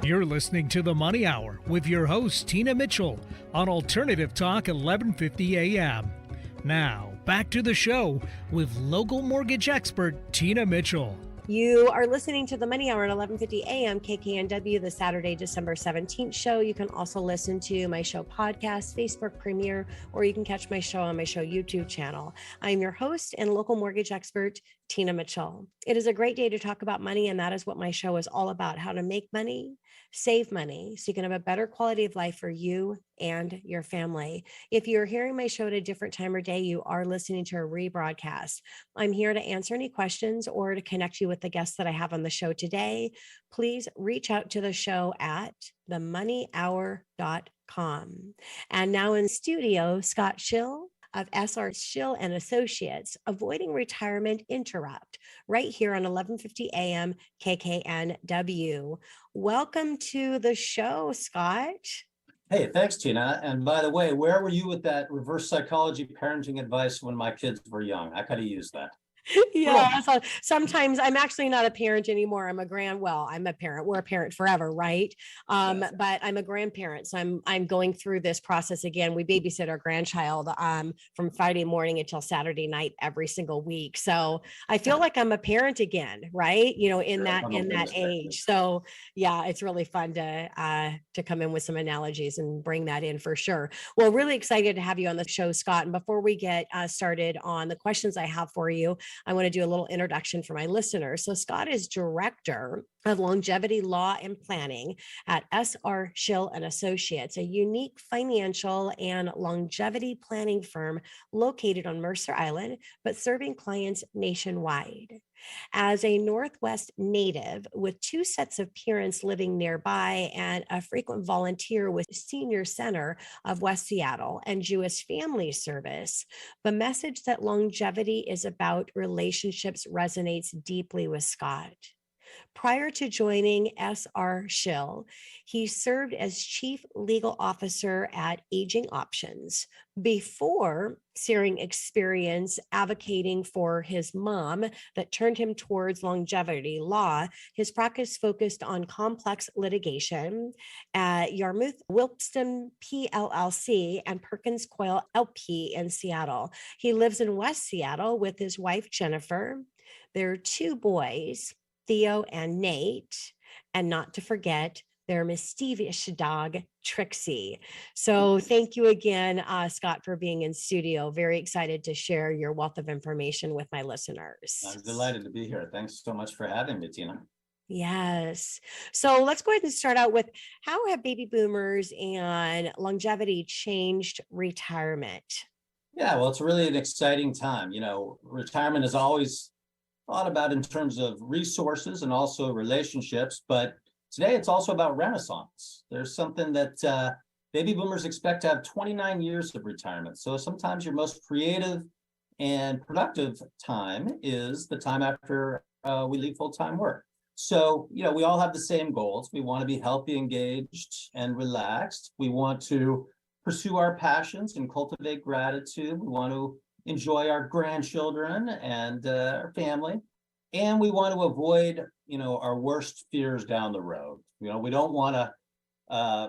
You're listening to The Money Hour with your host, Tina Mitchell, on Alternative Talk 1150 AM. Now, back to the show with local mortgage expert, Tina Mitchell. You are listening to the Money Hour at 1150 AM KKNW, the Saturday, December 17th show. You can also listen to my show podcast, Facebook premiere, or you can catch my show on my show YouTube channel. I'm your host and local mortgage expert, Tina Mitchell. It is a great day to talk about money, and that is what my show is all about: how to make money, save money, so you can have a better quality of life for you and your family. If you're hearing my show at a different time or day, you are listening to a rebroadcast. I'm here to answer any questions or to connect you with the guests that I have on the show today. Please reach out to the show at themoneyhour.com. And now in studio, Scott Schill of Schill and Associates, Avoiding Retirement Interrupt, right here on 1150 AM KKNW. Welcome to the show, Scott. Hey, thanks, Tina. And by the way, where were you with that reverse psychology parenting advice when my kids were young? I could have used that. Yeah. So sometimes I'm actually not a parent anymore. I'm a parent. We're a parent forever, right? Yes. But I'm a grandparent. So I'm going through this process again. We babysit our grandchild from Friday morning until Saturday night every single week. So I feel like I'm a parent again, right? You know, in that age. So yeah, it's really fun to come in with some analogies and bring that in for sure. Well, really excited to have you on the show, Scott. And before we get started on the questions I have for you, I want to do a little introduction for my listeners. So Scott is Director of Longevity Law and Planning at SR Schill and Associates, a unique financial and longevity planning firm located on Mercer Island, but serving clients nationwide. As a Northwest native with 2 sets of parents living nearby and a frequent volunteer with Senior Center of West Seattle and Jewish Family Service, the message that longevity is about relationships resonates deeply with Scott. Prior to joining SR Schill, he served as Chief Legal Officer at AgingOptions before searing experience advocating for his mom that turned him towards longevity law. His practice focused on complex litigation at Yarmuth, Wilsdon, PLLC, and Perkins, Coie, LP in Seattle. He lives in West Seattle with his wife, Jennifer. There are 2 boys, Theo and Nate, and not to forget their mischievous dog, Trixie. So thank you again, Scott, for being in studio. Very excited to share your wealth of information with my listeners. I'm delighted to be here. Thanks so much for having me, Tina. Yes. So let's go ahead and start out with, how have baby boomers and longevity changed retirement? Yeah, well, it's really an exciting time. You know, retirement is always thought about in terms of resources and also relationships, but today it's also about renaissance. There's something that baby boomers expect to have 29 years of retirement. So sometimes your most creative and productive time is the time after we leave full-time work. So, you know, we all have the same goals. We want to be healthy, engaged, and relaxed. We want to pursue our passions and cultivate gratitude. We want to enjoy our grandchildren and our family. And we want to avoid, you know, our worst fears down the road. You know, we don't want to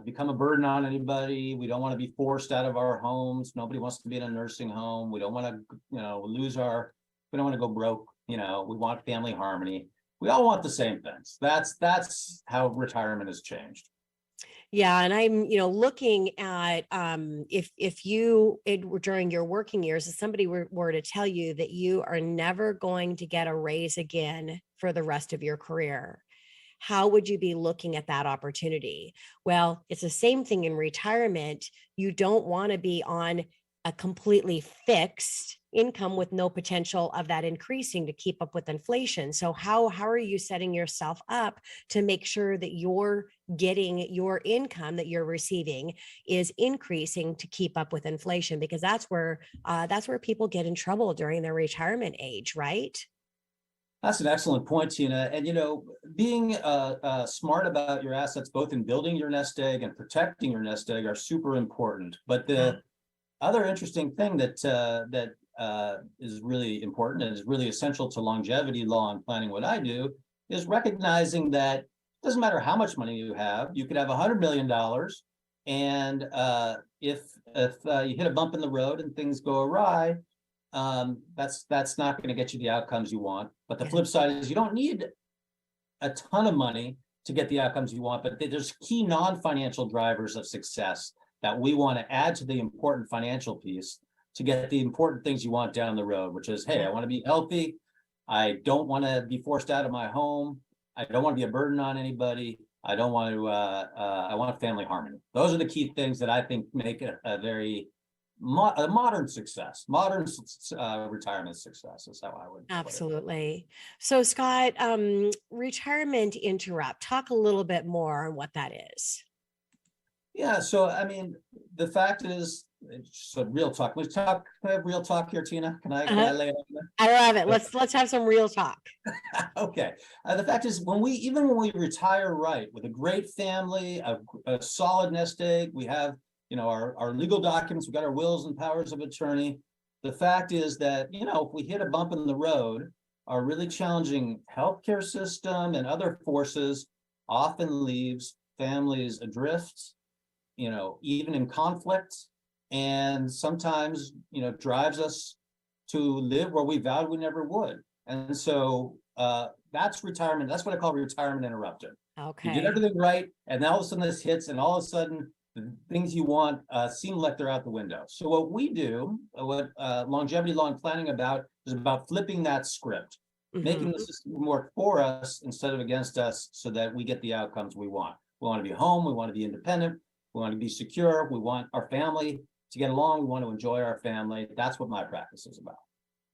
become a burden on anybody. We don't want to be forced out of our homes. Nobody wants to be in a nursing home. We don't want to, you know, we don't want to go broke. You know, we want family harmony. We all want the same things. That's how retirement has changed. Yeah. And I'm, looking at if you during your working years, if somebody were to tell you that you are never going to get a raise again for the rest of your career, how would you be looking at that opportunity? Well, it's the same thing in retirement. You don't want to be on a completely fixed income with no potential of that increasing to keep up with inflation. So how are you setting yourself up to make sure that you're getting your income that you're receiving is increasing to keep up with inflation? Because that's where people get in trouble during their retirement age, right? That's an excellent point, Tina. And, being smart about your assets, both in building your nest egg and protecting your nest egg, are super important. But the other interesting thing that is really important and is really essential to longevity law and planning, what I do, is recognizing that doesn't matter how much money you have. You could have $100 million. And if you hit a bump in the road and things go awry, that's not going to get you the outcomes you want. But the flip side is you don't need a ton of money to get the outcomes you want, but there's key non-financial drivers of success that we want to add to the important financial piece to get the important things you want down the road, which is, hey, I want to be healthy. I don't want to be forced out of my home. I don't want to be a burden on anybody. I don't want to, I want family harmony. Those are the key things that I think make a very modern success, modern retirement success is how I would put it. Absolutely. So Scott, retirement interrupt, talk a little bit more on what that is. Yeah, so I mean, the fact is, so real talk. Can I have real talk here, Tina? Can I lay it on there? I love it. Let's have some real talk. Okay. The fact is, when we retire right with a great family, a solid nest egg, we have, you know, our legal documents, we've got our wills and powers of attorney. The fact is that, you know, if we hit a bump in the road, our really challenging healthcare system and other forces often leaves families adrift, you know, even in conflict, and sometimes, you know, drives us to live where we vowed we never would. And so that's retirement. That's what I call retirement interrupted. Okay. You did everything right, and now all of a sudden this hits, and all of a sudden the things you want seem like they're out the window. So what we do, what longevity law and planning is about flipping that script, making the system work for us instead of against us, so that we get the outcomes we want. We want to be home. We want to be independent. We want to be secure. We want our family to get along. We want to enjoy our family. That's what my practice is about.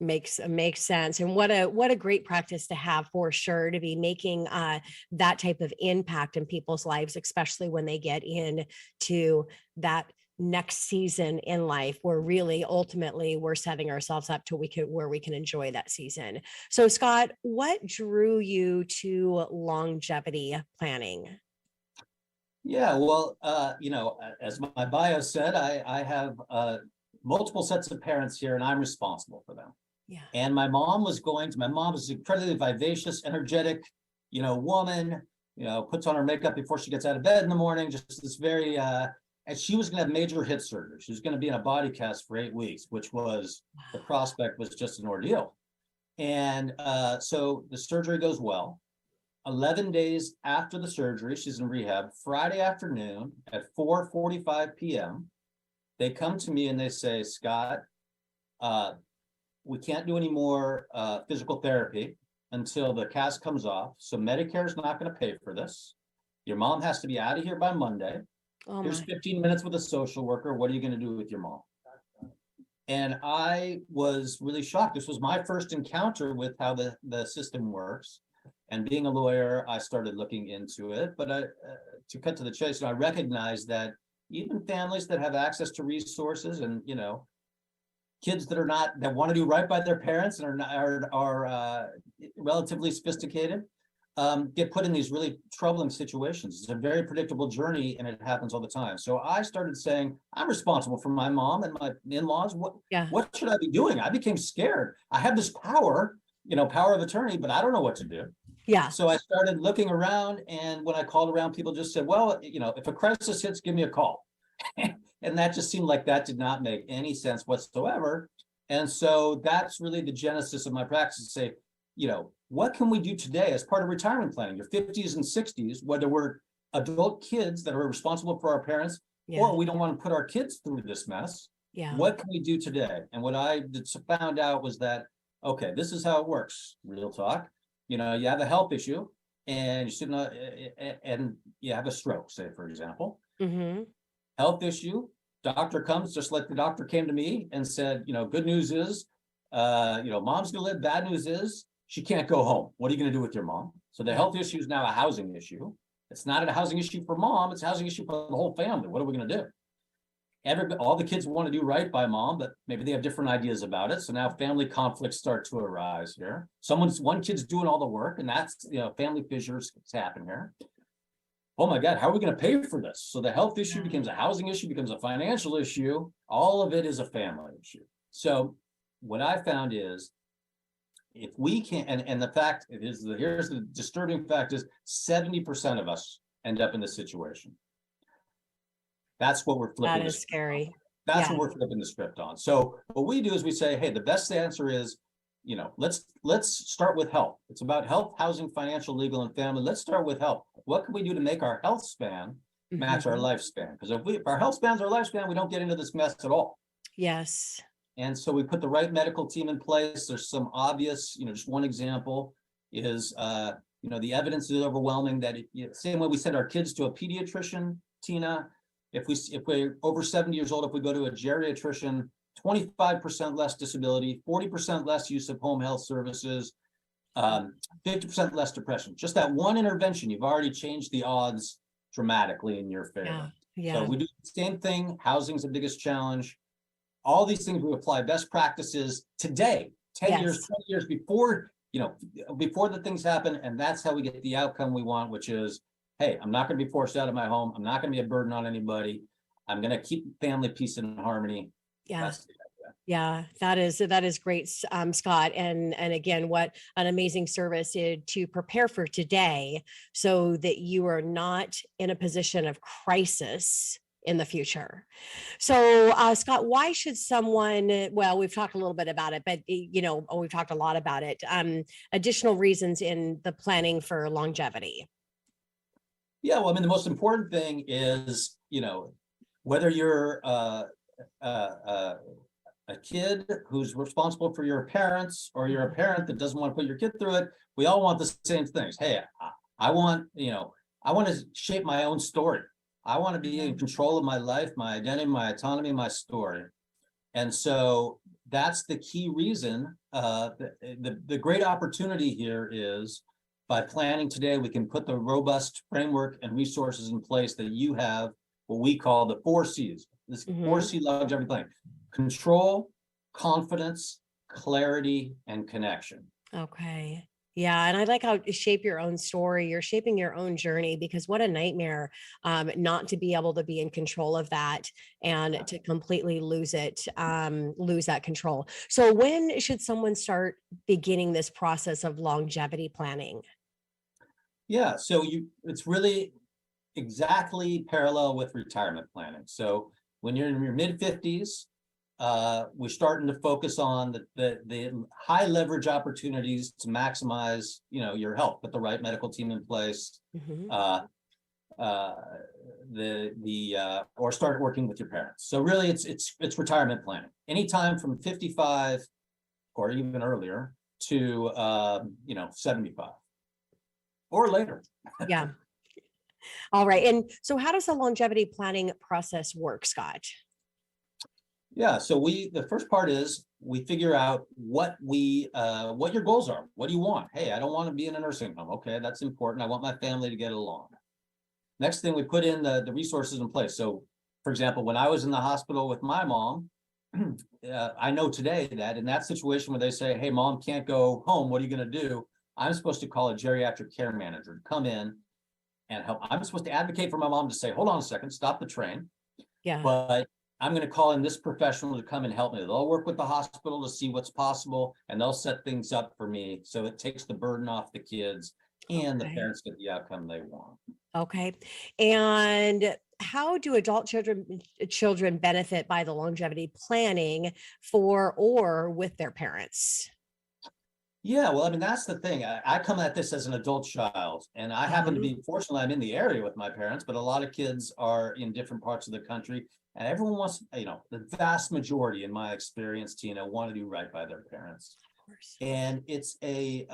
Makes sense. And what a great practice to have, for sure, to be making that type of impact in people's lives, especially when they get into that next season in life, where really ultimately we're setting ourselves up to where we can enjoy that season. So Scott, what drew you to longevity planning? Yeah, well, you know, as my bio said, I have multiple sets of parents here, and I'm responsible for them. Yeah. And my mom is an incredibly vivacious, energetic, you know, woman, you know, puts on her makeup before she gets out of bed in the morning, just this very, and she was going to have major hip surgery. She was going to be in a body cast for 8 weeks, which was, the prospect was just an ordeal. And so the surgery goes well. 11 days after the surgery, she's in rehab. Friday afternoon at 4:45 p.m., they come to me and they say, Scott, we can't do any more physical therapy until the cast comes off. So Medicare is not going to pay for this. Your mom has to be out of here by Monday. Here's 15 minutes with a social worker. What are you going to do with your mom? And I was really shocked. This was my first encounter with how the system works. And being a lawyer, I started looking into it. But to cut to the chase, I recognized that even families that have access to resources, and, you know, kids that want to do right by their parents and are relatively sophisticated, get put in these really troubling situations. It's a very predictable journey, and it happens all the time. So I started saying, I'm responsible for my mom and my in-laws. What should I be doing? I became scared. I have this power, you know, power of attorney, but I don't know what to do. Yeah. So I started looking around, and when I called around, people just said, well, you know, if a crisis hits, give me a call. And that just seemed like that did not make any sense whatsoever. And so that's really the genesis of my practice, to say, you know, what can we do today as part of retirement planning, your 50s and 60s, whether we're adult kids that are responsible for our parents, or we don't want to put our kids through this mess. Yeah. What can we do today? And what I found out was that, okay, this is how it works. Real talk. You know, you have a health issue, and and you have a stroke, say, for example. Health issue, doctor comes, just like the doctor came to me and said, you know, good news is, you know, mom's gonna live. Bad news is she can't go home. What are you gonna do with your mom? So the health issue is now a housing issue. It's not a housing issue for mom, it's a housing issue for the whole family. What are we gonna do? All the kids want to do right by mom, but maybe they have different ideas about it. So now family conflicts start to arise here. One kid's doing all the work, and that's, you know, family fissures happen here. Oh my God, how are we going to pay for this? So the health issue becomes a housing issue, becomes a financial issue. All of it is a family issue. So what I found is if we can't, and the fact it is, here's the disturbing fact is 70% of us end up in this situation. That's what we're flipping. That is scary. That's Yeah. what we're flipping the script on. So what we do is we say, hey, the best answer is, let's start with health. It's about health, housing, financial, legal, and family. Let's start with health. What can we do to make our health span match our lifespan? Because if our health spans our lifespan, we don't get into this mess at all. Yes. And so we put the right medical team in place. There's some obvious, just one example is, the evidence is overwhelming that same way we send our kids to a pediatrician, Tina, if we're over 70 years old, if we go to a geriatrician, 25% less disability, 40% less use of home health services, 50% less depression. Just that one intervention, you've already changed the odds dramatically in your favor. Yeah. So we do the same thing. Housing's the biggest challenge. All these things, we apply best practices today, 10 years, 20 years before, before the things happen. And that's how we get the outcome we want, which is, hey, I'm not going to be forced out of my home. I'm not going to be a burden on anybody. I'm going to keep family peace and harmony. Yeah. Yeah, that is great, Scott. And again, what an amazing service to prepare for today so that you are not in a position of crisis in the future. So, Scott, why should someone, well, we've talked a little bit about it, but, we've talked a lot about it, additional reasons in the planning for longevity. Yeah, well, I mean, the most important thing is, whether you're a kid who's responsible for your parents, or you're a parent that doesn't want to put your kid through it, we all want the same things. Hey, I want to shape my own story. I want to be in control of my life, my identity, my autonomy, my story. And so that's the key reason. The great opportunity here is, by planning today, we can put the robust framework and resources in place that you have, what we call the 4 C's. This 4C longevity plan: control, confidence, clarity, and connection. Okay. Yeah. And I like how to shape your own story. You're shaping your own journey, because what a nightmare not to be able to be in control of that and to completely lose that control. So when should someone start beginning this process of longevity planning? Yeah. So it's really exactly parallel with retirement planning. So when you're in your mid 50s, we're starting to focus on the high leverage opportunities to maximize, your health, put the right medical team in place, or start working with your parents. So really it's retirement planning. Anytime from 55 or even earlier to 75 or later. Yeah. All right. And so how does the longevity planning process work, Scott? Yeah, so the first part is we figure out what your goals are. What do you want? Hey, I don't want to be in a nursing home. Okay, that's important. I want my family to get along. Next thing, we put in the resources in place. So, for example, when I was in the hospital with my mom, I know today that in that situation where they say, hey, mom can't go home, what are you going to do? I'm supposed to call a geriatric care manager to come in and help. I'm supposed to advocate for my mom to say, hold on a second, stop the train. Yeah. But I'm going to call in this professional to come and help me. They'll work with the hospital to see what's possible, and they'll set things up for me. So it takes the burden off the kids, and the parents get the outcome they want. Okay. And how do adult children benefit by the longevity planning for or with their parents? Yeah, well, I mean, that's the thing. I come at this as an adult child, and I happen to be, fortunately, I'm in the area with my parents, but a lot of kids are in different parts of the country, and everyone wants, the vast majority, in my experience, Tina, want to do right by their parents. Of course. And it's a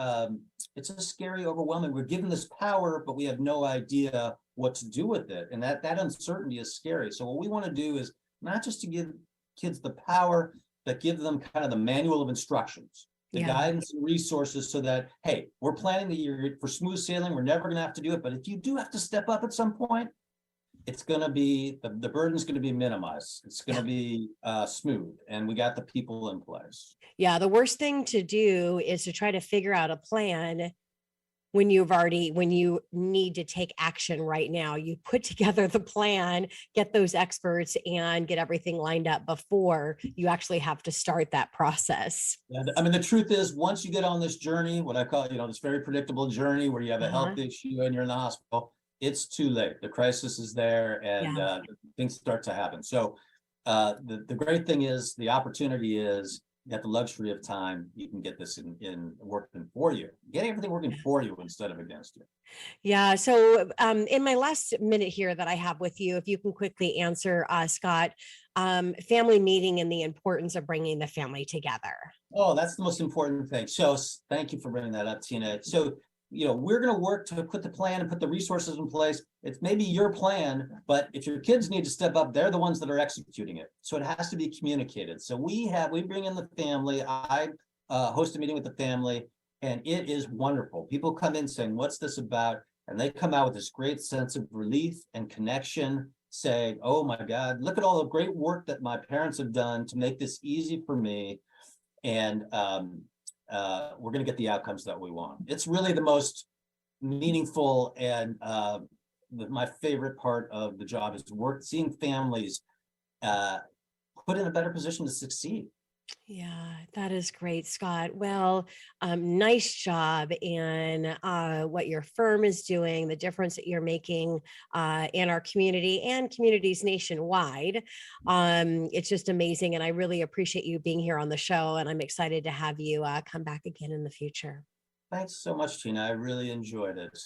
scary, overwhelming. We're given this power, but we have no idea what to do with it, and that uncertainty is scary. So what we want to do is not just to give kids the power, but give them kind of the manual of instructions. The guidance and resources, so that, hey, we're planning the year for smooth sailing. We're never going to have to do it. But if you do have to step up at some point, it's going to be, the burden's going to be minimized. It's going to be smooth. And we got the people in place. Yeah. The worst thing to do is to try to figure out a plan when you need to take action right now, you put together the plan, get those experts, and get everything lined up before you actually have to start that process. And I mean, the truth is, once you get on this journey, what I call, this very predictable journey where you have a health issue and you're in the hospital, it's too late. The crisis is there and things start to happen. So the great thing is, the opportunity is, you have the luxury of time. You can get this in working for you. Get everything working for you instead of against you. Yeah. So in my last minute here that I have with you, if you can quickly answer, Scott, family meeting and the importance of bringing the family together. Oh, that's the most important thing. So thank you for bringing that up, Tina. So, we're going to work to put the plan and put the resources in place. It's maybe your plan, but if your kids need to step up, they're the ones that are executing it. So it has to be communicated. So we bring in the family. I host a meeting with the family, and it is wonderful. People come in saying, what's this about? And they come out with this great sense of relief and connection, saying, oh my God, look at all the great work that my parents have done to make this easy for me. And we're going to get the outcomes that we want. It's really the most meaningful and my favorite part of the job is seeing families put in a better position to succeed. Yeah, that is great, Scott. Well, nice job in what your firm is doing, the difference that you're making in our community and communities nationwide. It's just amazing. And I really appreciate you being here on the show. And I'm excited to have you come back again in the future. Thanks so much, Tina. I really enjoyed it.